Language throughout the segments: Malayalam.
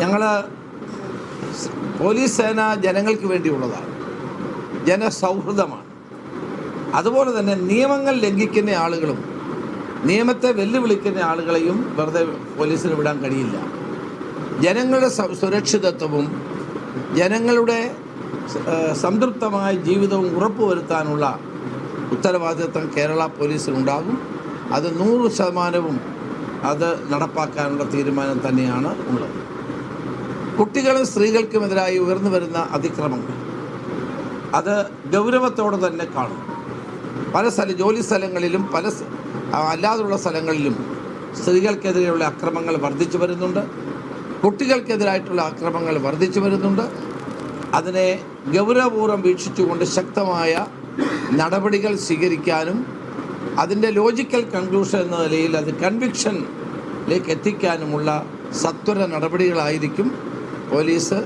ഞങ്ങൾ പോലീസ് സേന ജനങ്ങൾക്ക് വേണ്ടിയുള്ളതാണ്, ജനസൗഹൃദമാണ്. അതുപോലെ തന്നെ നിയമങ്ങൾ ലംഘിക്കുന്ന ആളുകളും നിയമത്തെ വെല്ലുവിളിക്കുന്ന ആളുകളെയും വെറുതെ പോലീസിന് വിടാൻ കഴിയില്ല. ജനങ്ങളുടെ സുരക്ഷിതത്വവും ജനങ്ങളുടെ സംതൃപ്തമായ ജീവിതവും ഉറപ്പുവരുത്താനുള്ള ഉത്തരവാദിത്വം കേരള പോലീസിനുണ്ടാകും. അത് 100% അത് നടപ്പാക്കാനുള്ള തീരുമാനം തന്നെയാണ് ഉള്ളത്. കുട്ടികളും സ്ത്രീകൾക്കുമെതിരായി ഉയർന്നു വരുന്ന അതിക്രമങ്ങൾ അത് ഗൗരവത്തോടെ തന്നെ കാണും. പല ജോലി സ്ഥലങ്ങളിലും അല്ലാതുള്ള സ്ഥലങ്ങളിലും സ്ത്രീകൾക്കെതിരെയുള്ള അക്രമങ്ങൾ വർദ്ധിച്ചു വരുന്നുണ്ട്, കുട്ടികൾക്കെതിരായിട്ടുള്ള അക്രമങ്ങൾ വർദ്ധിച്ചു വരുന്നുണ്ട്. അതിനെ ഗൗരവപൂർവ്വം വീക്ഷിച്ചുകൊണ്ട് ശക്തമായ നടപടികൾ സ്വീകരിക്കാനും അതിൻ്റെ ലോജിക്കൽ കൺക്ലൂഷൻ എന്ന നിലയിൽ അത് കൺവിക്ഷനിലേക്ക് എത്തിക്കാനുമുള്ള സത്വര നടപടികളായിരിക്കും പോലീസ്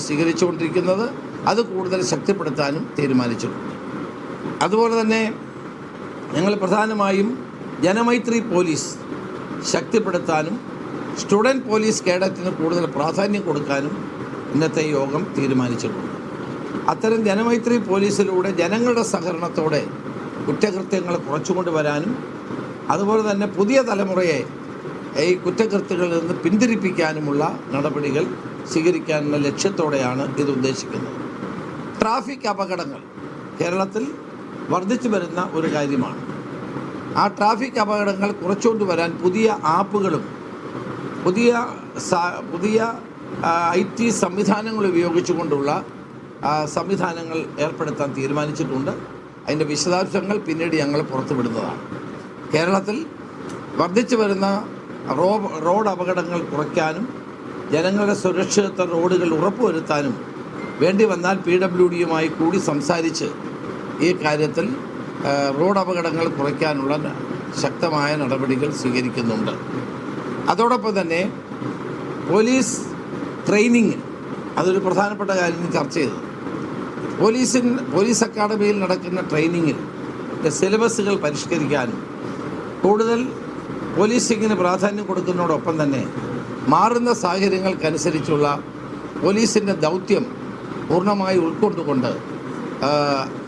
സ്വീകരിച്ചുകൊണ്ടിരിക്കുന്നത്. അത് കൂടുതൽ ശക്തിപ്പെടുത്താനും തീരുമാനിച്ചിട്ടുണ്ട്. അതുപോലെ തന്നെ ഞങ്ങൾ പ്രധാനമായും ജനമൈത്രി പോലീസ് ശക്തിപ്പെടുത്താനും സ്റ്റുഡൻറ്റ് പോലീസ് കേഡറ്റിന് കൂടുതൽ പ്രാധാന്യം കൊടുക്കാനും ഇന്നത്തെ യോഗം തീരുമാനിച്ചിട്ടുണ്ട്. അത്തരം ജനമൈത്രി പോലീസിലൂടെ ജനങ്ങളുടെ സഹകരണത്തോടെ കുറ്റകൃത്യങ്ങൾ കുറച്ചുകൊണ്ട് വരാനും അതുപോലെ തന്നെ പുതിയ തലമുറയെ ഈ കുറ്റകൃത്യങ്ങളിൽ നിന്ന് പിന്തിരിപ്പിക്കാനുമുള്ള നടപടികൾ സ്വീകരിക്കാനുള്ള ലക്ഷ്യത്തോടെയാണ് ഇത് ഉദ്ദേശിക്കുന്നത്. ട്രാഫിക് അപകടങ്ങൾ കേരളത്തിൽ വർദ്ധിച്ചു വരുന്ന ഒരു കാര്യമാണ്. ആ ട്രാഫിക് അപകടങ്ങൾ കുറച്ചുകൊണ്ട് വരാൻ പുതിയ ആപ്പുകളും പുതിയ IT സംവിധാനങ്ങൾ ഉപയോഗിച്ചുകൊണ്ടുള്ള സംവിധാനങ്ങൾ ഏർപ്പെടുത്താൻ തീരുമാനിച്ചിട്ടുണ്ട്. അതിൻ്റെ വിശദാംശങ്ങൾ പിന്നീട് ഞങ്ങൾ പുറത്തുവിടുന്നതാണ്. കേരളത്തിൽ വർദ്ധിച്ചു വരുന്ന റോഡ് അപകടങ്ങൾ കുറയ്ക്കാനും ജനങ്ങളുടെ സുരക്ഷിത റോഡുകൾ ഉറപ്പുവരുത്താനും വേണ്ടി വന്നാൽ PWDയുമായി കൂടി സംസാരിച്ച് ഈ കാര്യത്തിൽ റോഡ് അപകടങ്ങൾ കുറയ്ക്കാനുള്ള ശക്തമായ നടപടികൾ സ്വീകരിക്കുന്നുണ്ട്. അതോടൊപ്പം തന്നെ പോലീസ് ട്രെയിനിങ് അതൊരു പ്രധാനപ്പെട്ട കാര്യം ചർച്ച ചെയ്തത്. പോലീസ് അക്കാഡമിയിൽ നടക്കുന്ന ട്രെയിനിങ്ങിൽ സിലബസുകൾ പരിഷ്കരിക്കാനും കൂടുതൽ പോലീസിങ്ങിന് പ്രാധാന്യം കൊടുക്കുന്നതോടൊപ്പം തന്നെ മാറുന്ന സാഹചര്യങ്ങൾക്കനുസരിച്ചുള്ള പോലീസിൻ്റെ ദൗത്യം പൂർണ്ണമായി ഉൾക്കൊണ്ടുകൊണ്ട്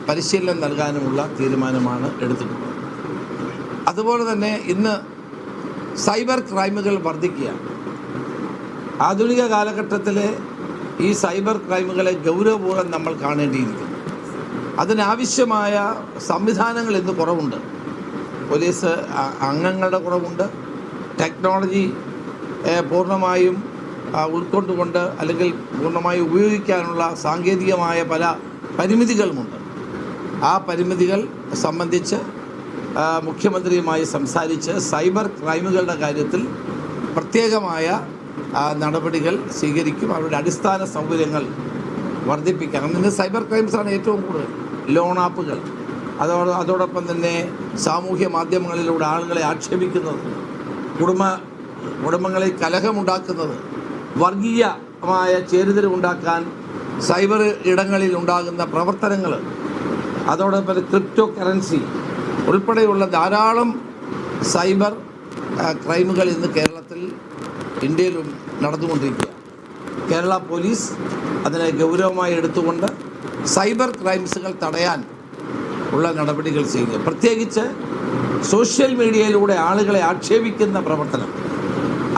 പരിശീലനം നൽകാനുമുള്ള തീരുമാനമാണ് എടുത്തിട്ടുള്ളത്. അതുപോലെ തന്നെ ഇന്ന് സൈബർ ക്രൈമുകൾ വർദ്ധിക്കുകയാണ്. ആധുനിക കാലഘട്ടത്തിലെ ഈ സൈബർ ക്രൈമുകളെ ഗൗരവപൂർവ്വം നമ്മൾ കാണേണ്ടിയിരിക്കുന്നു. അതിനാവശ്യമായ സംവിധാനങ്ങൾ ഇന്ന് കുറവുണ്ട്. പോലീസ് അംഗങ്ങളുടെ കുറവുണ്ട്. ടെക്നോളജി പൂർണ്ണമായും ഉൾക്കൊണ്ടുകൊണ്ട് അല്ലെങ്കിൽ പൂർണ്ണമായി ഉപയോഗിക്കാനുള്ള സാങ്കേതികമായ പല പരിമിതികളുമുണ്ട്. ആ പരിമിതികൾ സംബന്ധിച്ച് മുഖ്യമന്ത്രിയുമായി സംസാരിച്ച് സൈബർ ക്രൈമുകളുടെ കാര്യത്തിൽ പ്രത്യേകമായ നടപടികൾ സ്വീകരിക്കും. അവരുടെ അടിസ്ഥാന സൗകര്യങ്ങൾ വർദ്ധിപ്പിക്കണം. ഇന്ന് സൈബർ ക്രൈംസാണ് ഏറ്റവും കൂടുതൽ. ലോൺ ആപ്പുകൾ, അതോടൊപ്പം തന്നെ സാമൂഹ്യ മാധ്യമങ്ങളിലൂടെ ആളുകളെ ആക്ഷേപിക്കുന്നത്, കുടുംബങ്ങളിൽ കലഹമുണ്ടാക്കുന്നത്, വർഗീയമായ ചേരിതിരിവുണ്ടാക്കാൻ സൈബർ ഇടങ്ങളിൽ ഉണ്ടാകുന്ന പ്രവർത്തനങ്ങൾ, അതോടൊപ്പം ക്രിപ്റ്റോ കറൻസി ഉൾപ്പെടെയുള്ള ധാരാളം സൈബർ ക്രൈമുകൾ ഇന്ന് കേരളത്തിൽ ഇന്ത്യയിലും നടന്നുകൊണ്ടിരിക്കുക. കേരള പോലീസ് അതിനെ ഗൗരവമായി എടുത്തുകൊണ്ട് സൈബർ ക്രൈംസുകൾ തടയാൻ ഉള്ള നടപടികൾ ചെയ്യുക. പ്രത്യേകിച്ച് സോഷ്യൽ മീഡിയയിലൂടെ ആളുകളെ ആക്ഷേപിക്കുന്ന പ്രവർത്തനം,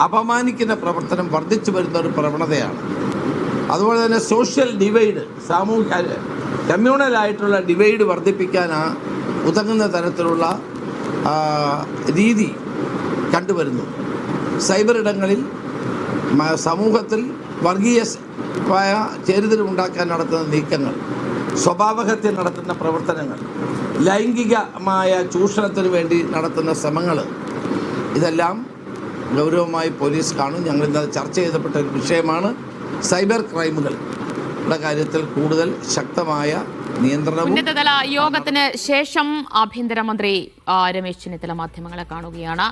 അപമാനിക്കുന്ന പ്രവർത്തനം വർദ്ധിച്ചു വരുന്ന ഒരു പ്രവണതയാണ്. അതുപോലെ തന്നെ സോഷ്യൽ ഡിവൈഡ്, കമ്മ്യൂണലായിട്ടുള്ള ഡിവൈഡ് വർദ്ധിപ്പിക്കാൻ ഉതകുന്ന തരത്തിലുള്ള രീതി കണ്ടുവരുന്നു. സൈബർ ഇടങ്ങളിൽ സമൂഹത്തിൽ വർഗീയമായ ചേരിതിരിവുണ്ടാക്കാൻ നടത്തുന്ന നീക്കങ്ങൾ, സ്വഭാവഹത്യ നടത്തുന്ന പ്രവർത്തനങ്ങൾ, ലൈംഗികമായ ചൂഷണത്തിന് വേണ്ടി നടത്തുന്ന ശ്രമങ്ങൾ, ഇതെല്ലാം ഗൗരവമായി പോലീസ് കാണും. ഞങ്ങളിന്ന് ചർച്ച ചെയ്തപ്പെട്ട ഒരു വിഷയമാണ് സൈബർ ക്രൈമുകളുടെ കാര്യത്തിൽ കൂടുതൽ ശക്തമായ നിയന്ത്രണവും. ഉന്നതതല യോഗത്തിന് ശേഷം ആഭ്യന്തരമന്ത്രി രമേശ് ചെന്നിത്തല മാധ്യമങ്ങളെ കാണുകയാണ്.